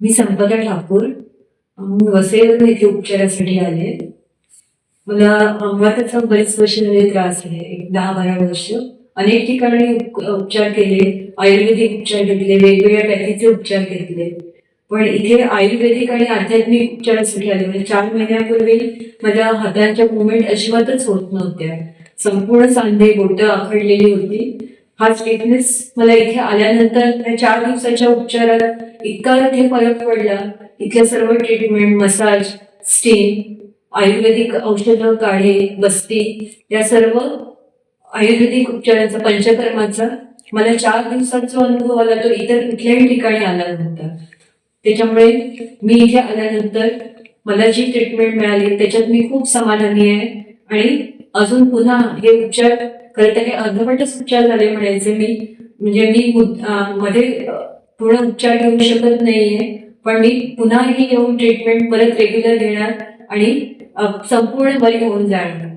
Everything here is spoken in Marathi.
मी संपदा ठाकूर. मी वसईवरून इथे उपचारासाठी आले. मला अंगाचा बरेच वर्ष झाले त्रास आहे, एक 10-12 वर्ष. अनेक ठिकाणी उपचार केले, आयुर्वेदिक उपचार घेतले, वेगवेगळ्या पॅथीचे उपचार घेतले. पण इथे आयुर्वेदिक आणि आध्यात्मिक उपचारासाठी आले. म्हणजे 4 महिन्यापूर्वी माझ्या हातांच्या मुवमेंट अजिबातच होत नव्हत्या. संपूर्ण सांधे बोटं आखडलेली होती. हा स्टिफनेस मला इथे आल्यानंतर त्या 4 दिवसाच्या उपचारात इतका इथे फरक पडला. इथल्या सर्व ट्रीटमेंट, मसाज, स्टीम, आयुर्वेदिक औषधं, काढे, बस्ती, या सर्व आयुर्वेदिक उपचारांचा, पंचकर्माचा मला 4 दिवसात जो अनुभव आला तो इतर कुठल्याही ठिकाणी आला नव्हता. त्याच्यामुळे मी इथे आल्यानंतर मला जी ट्रीटमेंट मिळाली त्याच्यात मी खूप समाधानी आहे. आणि अजून पुन्हा हे उपचार खरं तर हे अर्धवटच उपचार झाले म्हणायचे. म्हणजे मी मध्ये पूर्ण उपचार घेऊ शकत नाहीये, पण मी पुन्हा ही येऊन ट्रीटमेंट परत रेग्युलर घेणार आणि संपूर्ण बरी होऊन जाणार.